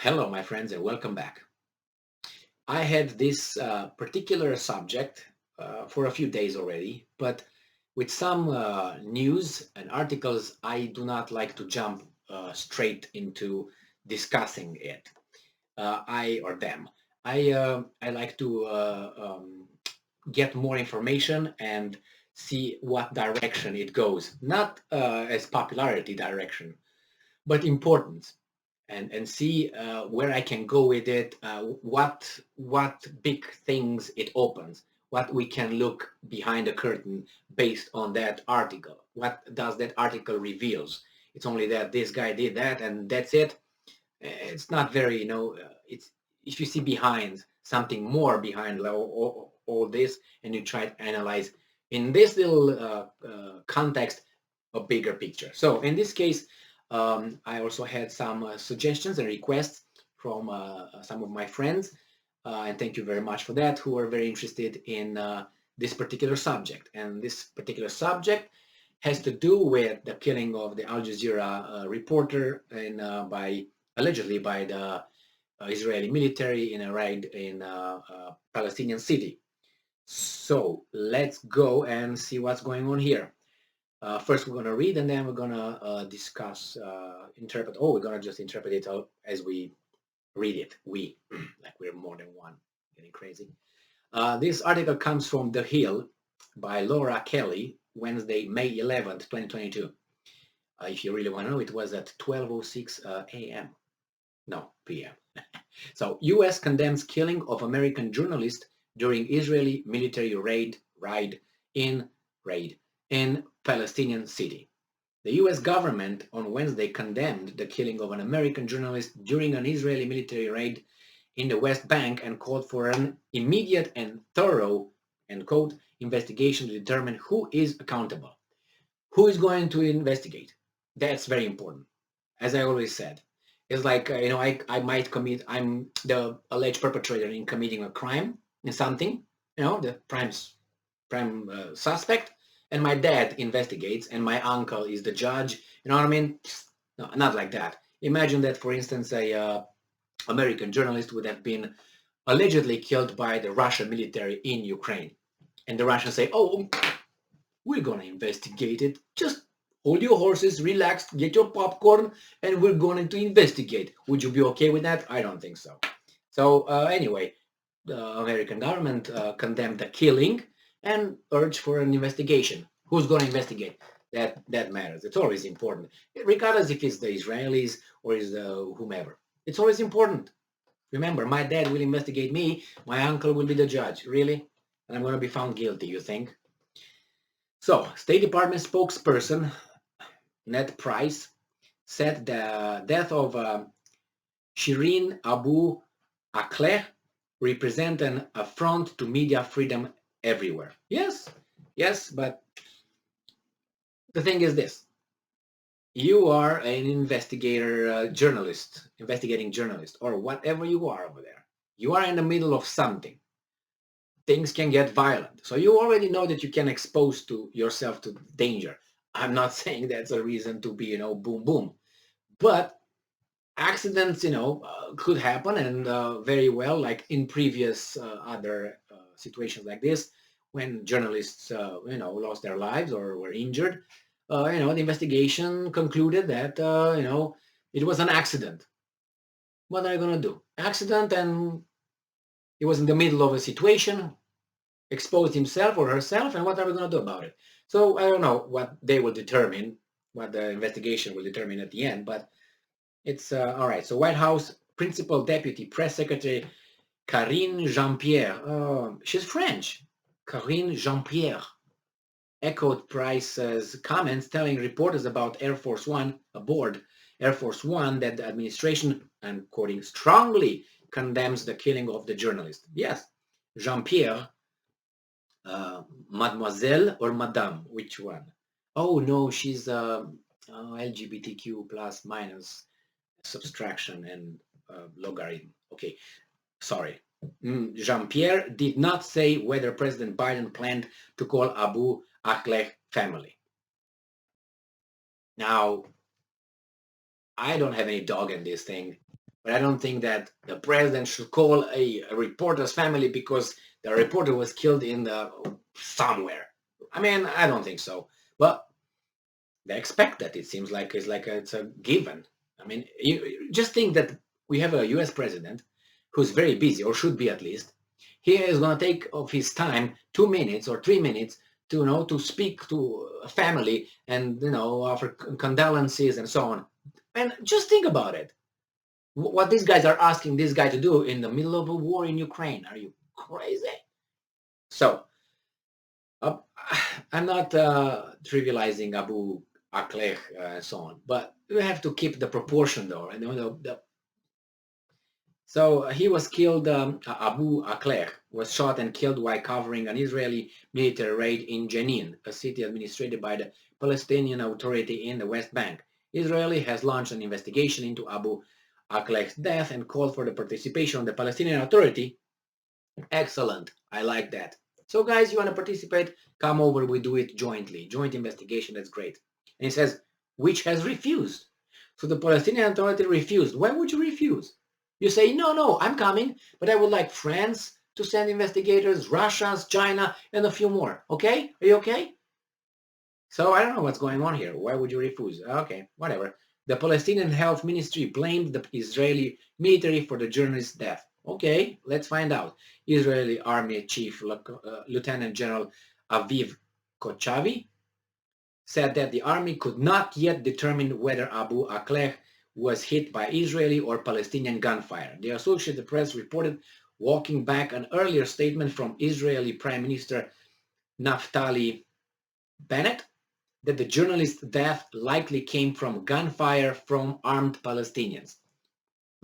Hello, my friends, and welcome back. I had this particular subject for a few days already, but with some news and articles, I do not like to jump straight into discussing it. I or them. I like to get more information and see what direction it goes, not as popularity direction, but importance, and see where I can go with it, what big things it opens, what we can look behind the curtain based on that article. What does that article reveals? It's only that this guy did that and that's it. It's not very, it's if you see behind something more behind all this and you try to analyze in this little context a bigger picture. So in this case, I also had some suggestions and requests from some of my friends, and thank you very much for that, who are very interested in this particular subject. And this particular subject has to do with the killing of the Al Jazeera reporter by allegedly by the Israeli military in a raid in a Palestinian city. So let's go and see what's going on here. First, we're going to read, and then we're going to discuss, interpret. Oh, we're going to just interpret it as we read it. We, like we're more than one, getting crazy. This article comes from The Hill by Laura Kelly, Wednesday, May 11th, 2022. If you really want to know, it was at 12:06 a.m. No, p.m. So, U.S. condemns killing of American journalist during Israeli military in raid in Palestinian city. The U.S. government on Wednesday condemned the killing of an American journalist during an Israeli military raid in the West Bank and called for an immediate and thorough, end quote, investigation to determine who is accountable. Who is going to investigate? That's very important. As I always said, it's like, I might commit, I'm the alleged perpetrator in committing a crime in something, the prime suspect, and my dad investigates, and my uncle is the judge. You know what I mean? No, not like that. Imagine that, for instance, a American journalist would have been allegedly killed by the Russian military in Ukraine, and the Russians say, "Oh, we're gonna investigate it. Just hold your horses, relax, get your popcorn, and we're going to investigate." Would you be okay with that? I don't think so. So anyway, the American government condemned the killing and urged for an investigation. Who's going to investigate? That matters. It's always important, regardless if it's the Israelis or is the whomever. It's always important. Remember, my dad will investigate me. My uncle will be the judge. Really? And I'm going to be found guilty, you think? So, State Department spokesperson Ned Price said the death of Shirin Abu Akleh represent an affront to media freedom everywhere. Yes, but the thing is this. You are an investigating journalist, or whatever you are over there. You are in the middle of something. Things can get violent. So you already know that you can expose to yourself to danger. I'm not saying that's a reason to be, boom, boom. But accidents, could happen, and very well, like in previous other situations like this, when journalists, lost their lives or were injured, the investigation concluded that, it was an accident. What are you going to do? Accident, and he was in the middle of a situation, exposed himself or herself, and what are we going to do about it? So I don't know what they will determine, what the investigation will determine at the end, but it's all right. So White House Principal Deputy Press Secretary Karine Jean-Pierre, she's French, Karine Jean-Pierre, echoed Price's comments, telling reporters about aboard Air Force One, that the administration, I'm quoting, strongly condemns the killing of the journalist. Yes, Jean-Pierre, mademoiselle or madame, which one? Oh no, she's LGBTQ plus minus subtraction and logarithm. Okay, sorry. Jean-Pierre did not say whether President Biden planned to call Abu Akleh family. Now, I don't have any dog in this thing, but I don't think that the president should call a reporter's family because the reporter was killed in the somewhere. I mean, I don't think so. But they expect that. It seems like it's a given. I mean, you just think that we have a U.S. president who's very busy, or should be at least. He is going to take of his time 2 minutes or 3 minutes to to speak to a family and offer condolences and so on. And just think about it. What these guys are asking this guy to do in the middle of a war in Ukraine? Are you crazy? So uh, I'm not trivializing Abu Akleh and so on, but we have to keep the proportion though. So he was killed. Abu Akleh was shot and killed while covering an Israeli military raid in Jenin, a city administered by the Palestinian Authority in the West Bank. Israel has launched an investigation into Abu Akleh's death and called for the participation of the Palestinian Authority. Excellent. I like that. So guys, you want to participate? Come over. We do it jointly. Joint investigation. That's great. And he says, which has refused. So the Palestinian Authority refused. Why would you refuse? You say, no, I'm coming, but I would like France to send investigators, Russia, China, and a few more. Okay? Are you okay? So I don't know what's going on here. Why would you refuse? Okay, whatever. The Palestinian Health Ministry blamed the Israeli military for the journalist's death. Okay, let's find out. Israeli Army Chief Lieutenant General Aviv Kochavi said that the army could not yet determine whether Abu Akleh was hit by Israeli or Palestinian gunfire. The Associated Press reported, walking back an earlier statement from Israeli Prime Minister Naftali Bennett, that the journalist's death likely came from gunfire from armed Palestinians.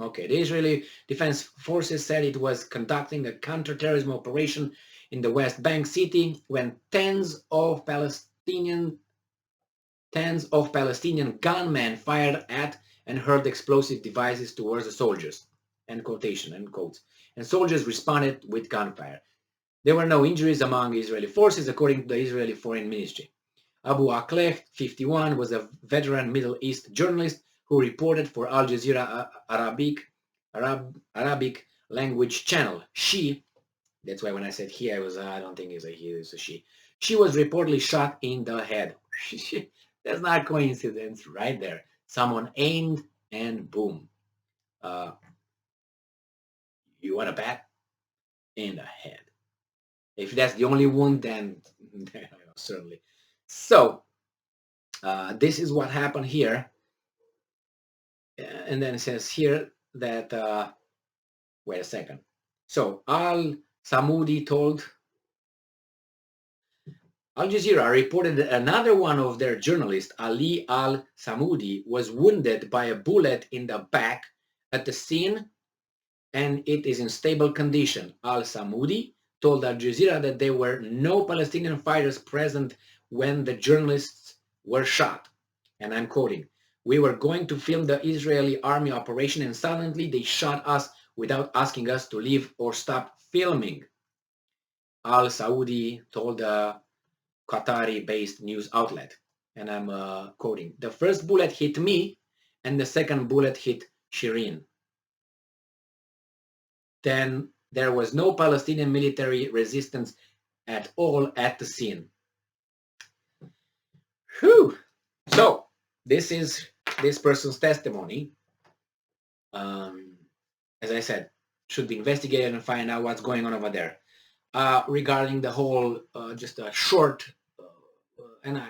Okay, the Israeli Defense Forces said it was conducting a counterterrorism operation in the West Bank city when tens of Palestinian gunmen fired at and hurled explosive devices towards the soldiers. End quotation, end quotes. And soldiers responded with gunfire. There were no injuries among Israeli forces, according to the Israeli Foreign Ministry. Abu Akleh, 51, was a veteran Middle East journalist who reported for Aljazeera Arabic language channel. That's why when I said he, I don't think it's a he, it's a she. She was reportedly shot in the head. That's not coincidence right there. Someone aimed and boom. You want a bat? In the head. If that's the only wound, then certainly. So this is what happened here. And then it says here that, wait a second. So Al-Samudi told Al Jazeera reported that another one of their journalists, Ali Al-Samudi, was wounded by a bullet in the back at the scene and it is in stable condition. Al-Samudi told Al Jazeera that there were no Palestinian fighters present when the journalists were shot. And I'm quoting, "We were going to film the Israeli army operation and suddenly they shot us without asking us to leave or stop filming," Al-Saudi told the Qatari-based news outlet. And I'm quoting, "The first bullet hit me and the second bullet hit Shirin. Then there was no Palestinian military resistance at all at the scene." Whew. So this is this person's testimony. As I said, should be investigated and find out what's going on over there. Regarding the whole, just a short, and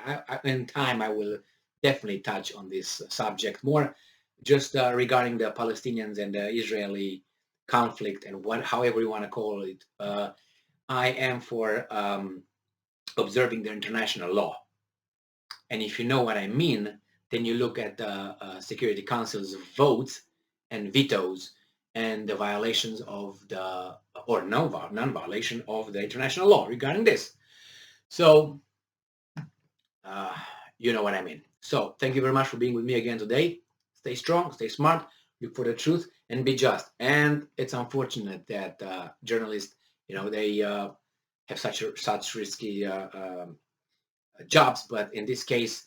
in time I will definitely touch on this subject more, just regarding the Palestinians and the Israeli conflict and however you want to call it. I am for observing the international law. And if you know what I mean, then you look at the Security Council's votes and vetoes and the violations of the, or non-violation of the international law regarding this. So, you know what I mean. So thank you very much for being with me again today. Stay strong, stay smart, look for the truth, and be just. And it's unfortunate that journalists, they have such risky jobs, but in this case,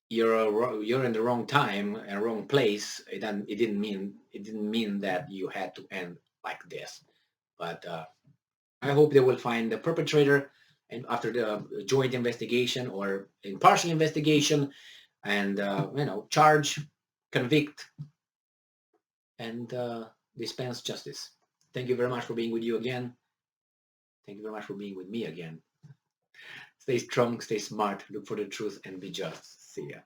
you're in the wrong time and wrong place. It didn't mean that you had to end like this. But I hope they will find the perpetrator, and after the joint investigation or impartial investigation, and charge, convict, and dispense justice. Thank you very much for being with you again. Thank you very much for being with me again. Stay strong, stay smart, look for the truth, and be just. See ya.